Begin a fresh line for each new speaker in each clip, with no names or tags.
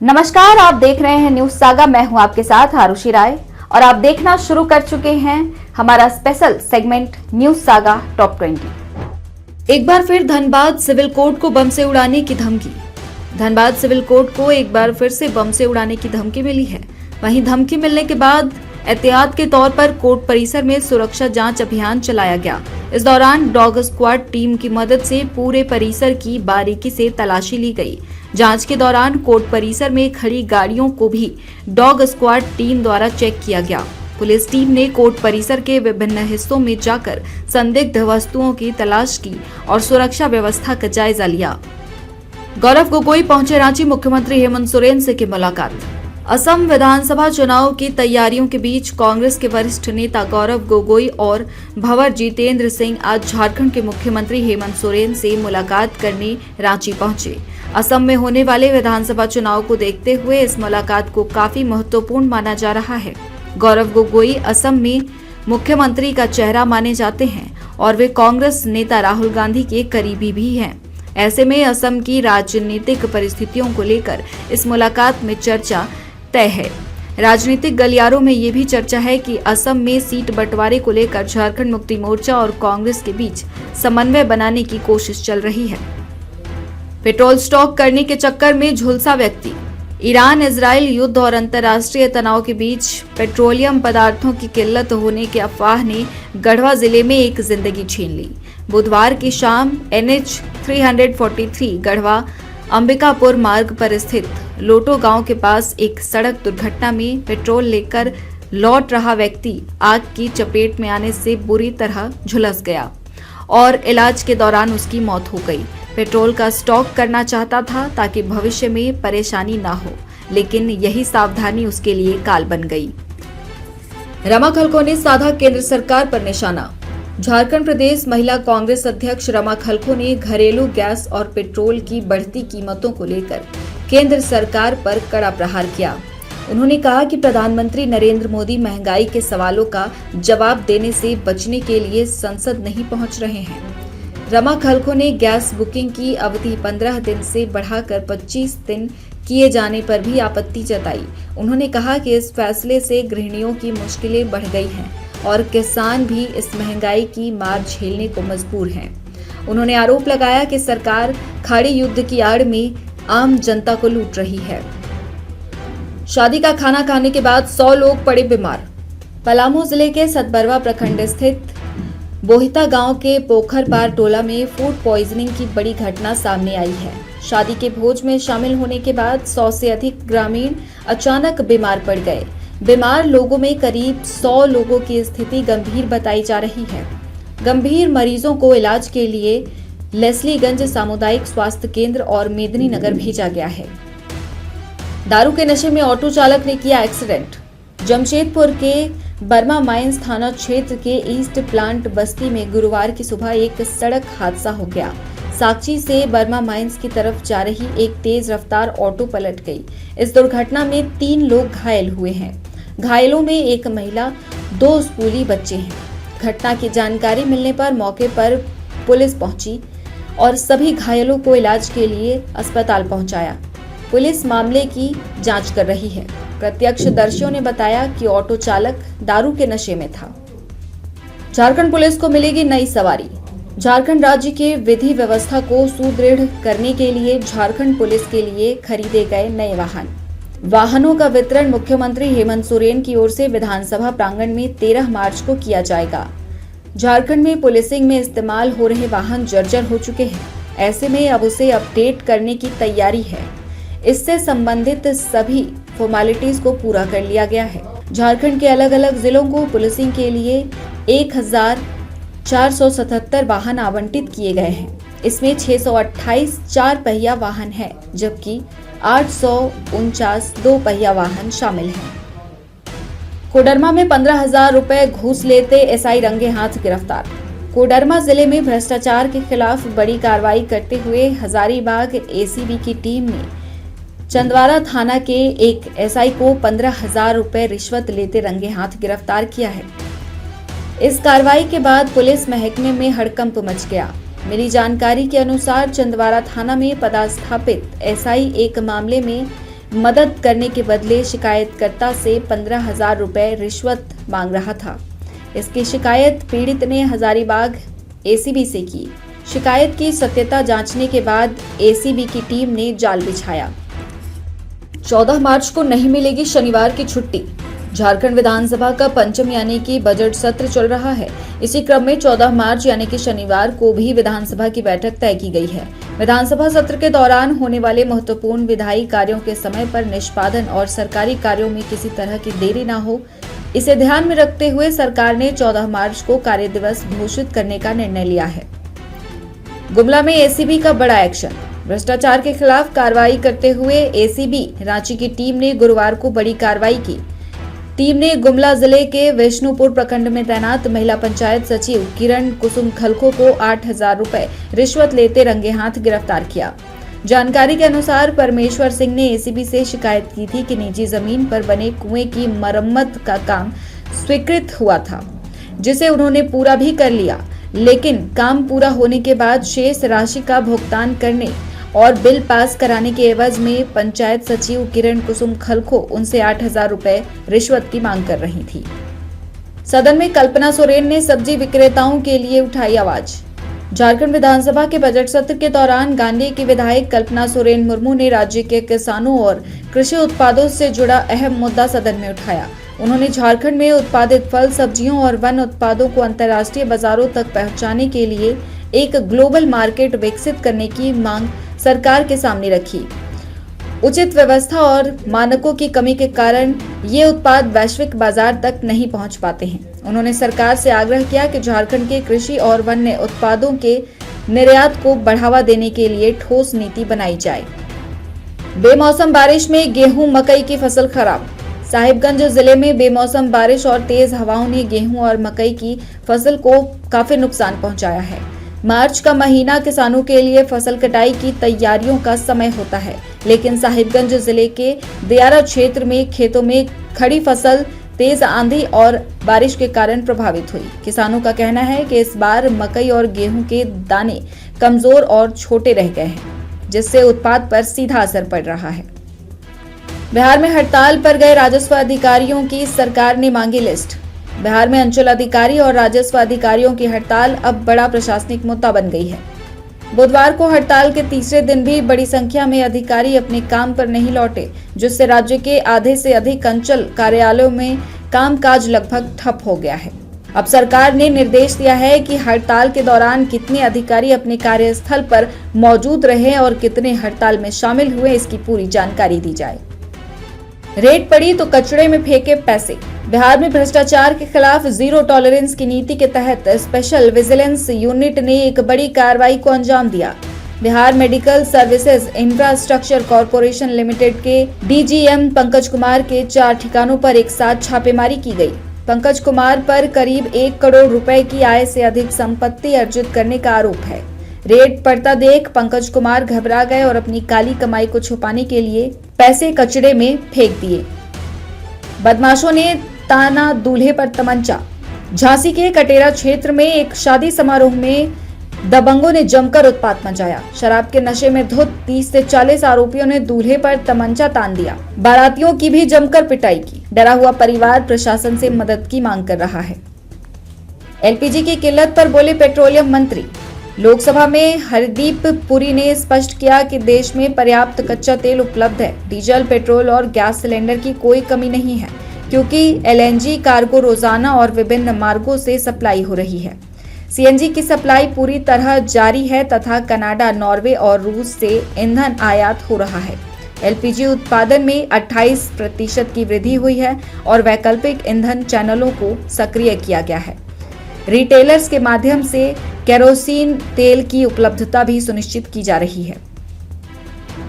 नमस्कार, आप देख रहे हैं न्यूज सागा। मैं हूं आपके साथ आरुषि राय और आप देखना शुरू कर चुके हैं हमारा special segment news saga top 20। एक बार फिर धनबाद सिविल कोर्ट को बम से उड़ाने की धमकी। धनबाद सिविल कोर्ट को एक बार फिर से बम से उड़ाने की धमकी मिली है। वहीं धमकी मिलने के बाद एहतियात के तौर पर कोर्ट परिसर में सुरक्षा जांच अभियान चलाया गया। इस दौरान डॉग स्क्वाड टीम की मदद से पूरे परिसर की बारीकी से तलाशी ली गई। जांच के दौरान कोर्ट परिसर में खड़ी गाड़ियों को भी डॉग स्क्वाड टीम द्वारा चेक किया गया। पुलिस टीम ने कोर्ट परिसर के विभिन्न हिस्सों में जाकर संदिग्ध वस्तुओं की तलाश की और सुरक्षा व्यवस्था का जायजा लिया। गौरव गोगोई पहुंचे रांची। मुख्यमंत्री हेमंत सोरेन से की मुलाकात। असम विधानसभा चुनाव की तैयारियों के बीच कांग्रेस के वरिष्ठ नेता गौरव गोगोई और भंवर जितेंद्र सिंह आज झारखंड के मुख्यमंत्री हेमंत सोरेन से मुलाकात करने रांची पहुंचे। असम में होने वाले विधानसभा चुनाव को देखते हुए इस मुलाकात को काफी महत्वपूर्ण माना जा रहा है। गौरव गोगोई असम में मुख्यमंत्री का चेहरा माने जाते हैं और वे कांग्रेस नेता राहुल गांधी के करीबी भी हैं। ऐसे में असम की राजनीतिक परिस्थितियों को लेकर इस मुलाकात में चर्चा तय है। राजनीतिक गलियारों में ये भी चर्चा है कि असम में सीट बंटवारे को लेकर झारखंड मुक्ति मोर्चा और कांग्रेस के बीच समन्वय बनाने की कोशिश चल रही है। पेट्रोल स्टॉक करने के चक्कर में झुलसा व्यक्ति। ईरान इजराइल युद्ध और अंतर्राष्ट्रीय तनाव के बीच पेट्रोलियम पदार्थों की किल्लत होने की अफवाह ने गढ़वा जिले में एक जिंदगी छीन ली। बुधवार की शाम NH 343 गढ़वा अंबिकापुर मार्ग पर स्थित लोटो गांव के पास एक सड़क दुर्घटना में पेट्रोल लेकर लौट रहा व्यक्ति आग की चपेट में आने से बुरी तरह झुलस गया और इलाज के दौरान उसकी मौत हो गई। पेट्रोल का स्टॉक करना चाहता था ताकि भविष्य में परेशानी ना हो, लेकिन यही सावधानी उसके लिए काल बन गई। रमा खलखो ने साधा केंद्र सरकार पर निशाना। झारखंड प्रदेश महिला कांग्रेस अध्यक्ष रमा खलखो ने घरेलू गैस और पेट्रोल की बढ़ती कीमतों को लेकर केंद्र सरकार पर कड़ा प्रहार किया। उन्होंने कहा कि प्रधानमंत्री नरेंद्र मोदी महंगाई के सवालों का जवाब देने से बचने के लिए संसद नहीं पहुंच रहे हैं। रमा खलखो ने गैस बुकिंग की अवधि 15 दिन से बढ़ाकर 25 दिन किए जाने पर भी आपत्ति जताई। उन्होंने कहा कि इस फैसले से गृहिणियों की मुश्किलें बढ़ गई हैं और किसान भी इस महंगाई की मार झेलने को मजबूर हैं। उन्होंने आरोप लगाया कि सरकार खाड़ी युद्ध की आड़ में आम जनता को लूट रही है। शादी का खाना खाने के बाद 100 लोग पड़े बीमार। पलामू जिले के सतबरवा प्रखंड स्थित बोहिता गांव के पोखर पार टोला में फूड पॉइजनिंग की बड़ी घटना सामने आई है। शादी के भोज में शामिल होने के बाद 100 से अधिक ग्रामीण अचानक बीमार पड़ गए। बीमार लोगों में करीब 100 लोगों की स्थिति गंभीर बताई जा रही है। गंभीर मरीजों को इलाज के लिए लेस्लीगंज सामुदायिक स्वास्थ्य केंद्र और मेदिनी नगर भेजा गया है। दारू के नशे में ऑटो चालक ने किया एक्सीडेंट। जमशेदपुर के बर्मा माइंस थाना क्षेत्र के ईस्ट प्लांट बस्ती में गुरुवार की सुबह एक सड़क हादसा हो गया। साक्षी से बर्मा माइंस की तरफ जा रही एक तेज रफ्तार ऑटो पलट गई। इस दुर्घटना में 3 लोग घायल हुए हैं। घायलों में एक महिला, 2 स्कूली बच्चे हैं। घटना की जानकारी मिलने पर मौके पर पुलिस पहुंची और सभी घायलों को इलाज के लिए अस्पताल पहुंचाया। पुलिस मामले की जांच कर रही है। प्रत्यक्षदर्शियों ने बताया कि ऑटो चालक दारू के नशे में था। झारखंड पुलिस को मिलेगी नई सवारी। झारखंड राज्य के विधि व्यवस्था को सुदृढ़ करने के लिए झारखंड पुलिस के लिए खरीदे गए नए वाहनों का वितरण मुख्यमंत्री हेमंत सोरेन की ओर से विधानसभा प्रांगण में 13 मार्च को किया जाएगा। झारखंड में पुलिसिंग में इस्तेमाल हो रहे वाहन जर्जर हो चुके हैं। ऐसे में अब उसे अपडेट करने की तैयारी है। इससे संबंधित सभी फॉर्मेलिटीज को पूरा कर लिया गया है। झारखंड के अलग अलग जिलों को पुलिसिंग के लिए 1477 वाहन आवंटित किए गए हैं। इसमें 628 4 पहिया वाहन है, जबकि 849 2 पहिया वाहन शामिल हैं। कोडरमा में 15,000 रुपए घूस लेते SI रंगे हाथ गिरफ्तार। कोडरमा जिले में भ्रष्टाचार के खिलाफ बड़ी कार्रवाई करते हुए हजारीबाग ACB की टीम ने चंदवारा थाना के एक SI को 15,000 रुपए रिश्वत लेते रंगे हाथ गिरफ्तार किया है। इस कार्रवाई के बाद पुलिस महकमे में हड़कंप मच गया। मिली जानकारी के अनुसार चंदवारा थाना में पदस्थापित SI एक मामले में मदद करने के बदले शिकायतकर्ता से 15,000 रुपए रिश्वत मांग रहा था। इसकी शिकायत पीड़ित ने हजारीबाग एसीबी से की। शिकायत की सत्यता जांचने के बाद एसीबी की टीम ने जाल बिछाया। 14 मार्च को नहीं मिलेगी शनिवार की छुट्टी। झारखंड विधानसभा का पंचम यानी कि बजट सत्र चल रहा है। इसी क्रम में 14 मार्च यानी कि शनिवार को भी विधानसभा की बैठक तय की गई है। विधानसभा सत्र के दौरान होने वाले महत्वपूर्ण विधायी कार्यों के समय पर निष्पादन और सरकारी कार्यों में किसी तरह की देरी न हो, इसे ध्यान में रखते हुए सरकार ने 14 मार्च को कार्य दिवस घोषित करने का निर्णय लिया है। गुमला में एसीबी का बड़ा एक्शन। भ्रष्टाचार के खिलाफ कार्रवाई करते हुए एसीबी रांची की टीम ने गुरुवार को बड़ी कार्रवाई की। टीम ने गुमला जिले के विष्णुपुर प्रखंड में तैनात महिला पंचायत सचिव किरण कुसुम खलखो को 8,000 रुपए रिश्वत लेते रंगे हाथ गिरफ्तार किया। जानकारी के अनुसार परमेश्वर सिंह ने एसीबी से शिकायत की थी कि निजी जमीन पर बने कुएं की मरम्मत का काम स्वीकृत हुआ था, जिसे उन्होंने पूरा भी कर लिया, लेकिन काम पूरा होने के बाद शेष राशि का भुगतान करने और बिल पास कराने के एवज में पंचायत सचिव किरण कुसुम खलखो उनसे 8,000 रुपए रिश्वत की मांग कर रही थी। सदन में कल्पना सोरेन ने सब्जी विक्रेताओं के लिए उठाई आवाज। झारखंड विधानसभा के बजट सत्र के दौरान गांधी की विधायक कल्पना सोरेन मुर्मू ने राज्य के किसानों और कृषि उत्पादों से जुड़ा अहम मुद्दा सदन में उठाया। उन्होंने झारखंड में उत्पादित फल, सब्जियों और वन उत्पादों को अंतर्राष्ट्रीय बाजारों तक पहुंचाने के लिए एक ग्लोबल मार्केट विकसित करने की मांग सरकार के सामने रखी। उचित व्यवस्था और मानकों की कमी के कारण ये उत्पाद वैश्विक बाजार तक नहीं पहुंच पाते हैं। उन्होंने सरकार से आग्रह किया कि झारखंड के कृषि और वन्य उत्पादों के निर्यात को बढ़ावा देने के लिए ठोस नीति बनाई जाए। बेमौसम बारिश में गेहूं, मकई की फसल खराब। साहिबगंज जिले में बेमौसम बारिश और तेज हवाओं ने गेहूं और मकई की फसल को काफी नुकसान पहुंचाया है। मार्च का महीना किसानों के लिए फसल कटाई की तैयारियों का समय होता है, लेकिन साहिबगंज जिले के दियारा क्षेत्र में खेतों में खड़ी फसल तेज आंधी और बारिश के कारण प्रभावित हुई। किसानों का कहना है कि इस बार मकई और गेहूं के दाने कमजोर और छोटे रह गए हैं, जिससे उत्पाद पर सीधा असर पड़ रहा है। बिहार में हड़ताल पर गए राजस्व अधिकारियों की सरकार ने मांगी लिस्ट। बिहार में अंचल अधिकारी और राजस्व अधिकारियों की हड़ताल अब बड़ा प्रशासनिक मुद्दा बन गई है। बुधवार को हड़ताल के तीसरे दिन भी बड़ी संख्या में अधिकारी अपने काम पर नहीं लौटे, जिससे राज्य के आधे से अधिक अंचल कार्यालयों में कामकाज लगभग ठप हो गया है। अब सरकार ने निर्देश दिया है कि हड़ताल के दौरान कितने अधिकारी अपने कार्यस्थल पर मौजूद रहे और कितने हड़ताल में शामिल हुए, इसकी पूरी जानकारी दी जाए। रेड पड़ी तो कचड़े में फेंके पैसे। बिहार में भ्रष्टाचार के खिलाफ जीरो टॉलरेंस की नीति के तहत स्पेशल विजिलेंस यूनिट ने एक बड़ी कार्रवाई को अंजाम दिया। Bihar medical services infrastructure corporation limited के डीजीएम पंकज कुमार के 4 ठिकानों पर एक साथ छापेमारी की गई। पंकज कुमार पर करीब 1 करोड़ रुपए की आय से अधिक संपत्ति अर्जित करने का आरोप है। रेड पड़ता देख पंकज कुमार घबरा गए और अपनी काली कमाई को छुपाने के लिए पैसे कचड़े में फेंक दिए। बदमाशों ने ताना दूल्हे पर तमंचा। झांसी के कटेरा क्षेत्र में एक शादी समारोह में दबंगों ने जमकर उत्पात मचाया। शराब के नशे में धुत 30 से 40 आरोपियों ने दूल्हे पर तमंचा तान दिया। बारातियों की भी जमकर पिटाई की। डरा हुआ परिवार प्रशासन से मदद की मांग कर रहा है। एलपीजी की किल्लत पर बोले पेट्रोलियम मंत्री। लोकसभा में हरदीप पुरी ने स्पष्ट किया कि देश में पर्याप्त कच्चा तेल उपलब्ध है। डीजल, पेट्रोल और गैस सिलेंडर की कोई कमी नहीं है, क्योंकि एलएनजी कार्गो रोजाना और विभिन्न मार्गों से सप्लाई हो रही है। सीएनजी की सप्लाई पूरी तरह जारी है तथा कनाडा, नॉर्वे और रूस से ईंधन आयात हो रहा है। एलपीजी उत्पादन में 28% की वृद्धि हुई है और वैकल्पिक ईंधन चैनलों को सक्रिय किया गया है। रिटेलर्स के माध्यम से केरोसिन तेल की उपलब्धता भी सुनिश्चित की जा रही है।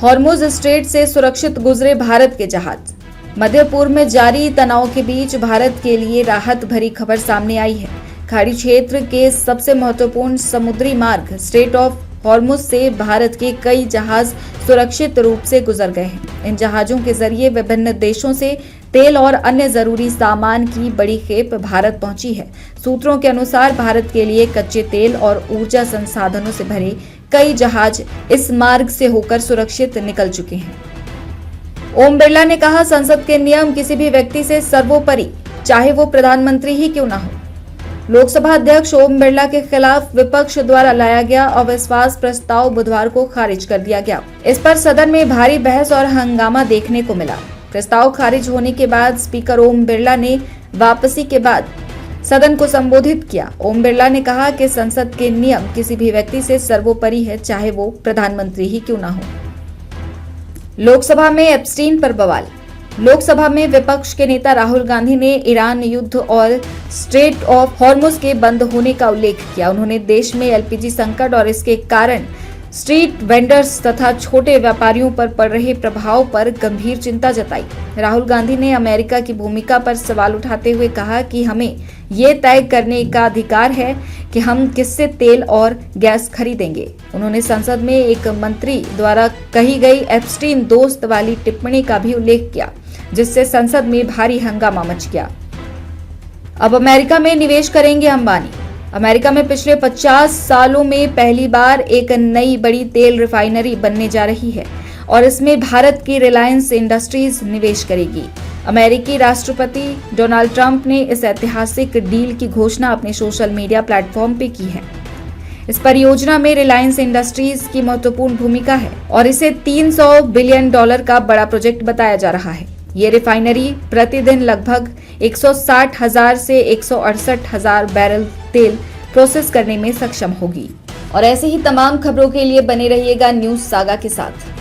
हॉर्मुज स्ट्रेट से सुरक्षित गुजरे भारत के जहाज। मध्य पूर्व में जारी तनाव के बीच भारत के लिए राहत भरी खबर सामने आई है। खाड़ी क्षेत्र के सबसे महत्वपूर्ण समुद्री मार्ग स्ट्रेट ऑफ हॉर्मुज से भारत के कई जहाज सुरक्षित रूप से गुजर गए हैं। इन जहाजों के जरिए विभिन्न देशों से तेल और अन्य जरूरी सामान की बड़ी खेप भारत पहुंची है। सूत्रों के अनुसार भारत के लिए कच्चे तेल और ऊर्जा संसाधनों से भरे कई जहाज इस मार्ग से होकर सुरक्षित निकल चुके हैं। ओम बिरला ने कहा, संसद के नियम किसी भी व्यक्ति से सर्वोपरि, चाहे वो प्रधानमंत्री ही क्यों ना हो। लोकसभा अध्यक्ष ओम बिरला के खिलाफ विपक्ष द्वारा लाया गया अविश्वास प्रस्ताव बुधवार को खारिज कर दिया गया। इस पर सदन में भारी बहस और हंगामा देखने को मिला। प्रस्ताव खारिज होने के बाद स्पीकर ओम बिरला ने वापसी के बाद सदन को संबोधित किया। ओम बिरला ने कहा कि संसद के नियम किसी भी व्यक्ति से सर्वोपरि है, चाहे वो प्रधानमंत्री ही क्यों ना हो। लोकसभा में एप्स्टीन पर बवाल। लोकसभा में विपक्ष के नेता राहुल गांधी ने ईरान युद्ध और स्ट्रेट ऑफ हॉर्मुज के बंद होने का उल्लेख किया। उन्होंने देश में एलपीजी संकट और इसके कारण स्ट्रीट वेंडर्स तथा छोटे व्यापारियों पर पड़ रहे प्रभाव पर गंभीर चिंता जताई। राहुल गांधी ने अमेरिका की भूमिका पर सवाल उठाते हुए कहा कि हमें ये तय करने का अधिकार है कि हम किससे तेल और गैस खरीदेंगे। उन्होंने संसद में एक मंत्री द्वारा कही गई एप्स्टीन दोस्त वाली टिप्पणी का भी उल्लेख किया, जिससे संसद में भारी हंगामा मच गया। अब अमेरिका में निवेश करेंगे अंबानी। अमेरिका में पिछले 50 सालों में पहली बार एक नई बड़ी तेल रिफाइनरी बनने जा रही है और इसमें भारत की रिलायंस इंडस्ट्रीज निवेश करेगी। अमेरिकी राष्ट्रपति डोनाल्ड ट्रंप ने इस ऐतिहासिक डील की घोषणा अपने सोशल मीडिया प्लेटफॉर्म पे की है। इस परियोजना में रिलायंस इंडस्ट्रीज की महत्वपूर्ण भूमिका है और इसे $300 बिलियन का बड़ा प्रोजेक्ट बताया जा रहा है। ये रिफाइनरी प्रतिदिन लगभग 160,000 से 168,000 बैरल तेल प्रोसेस करने में सक्षम होगी। और ऐसे ही तमाम खबरों के लिए बने रहिएगा न्यूज़ सागा के साथ।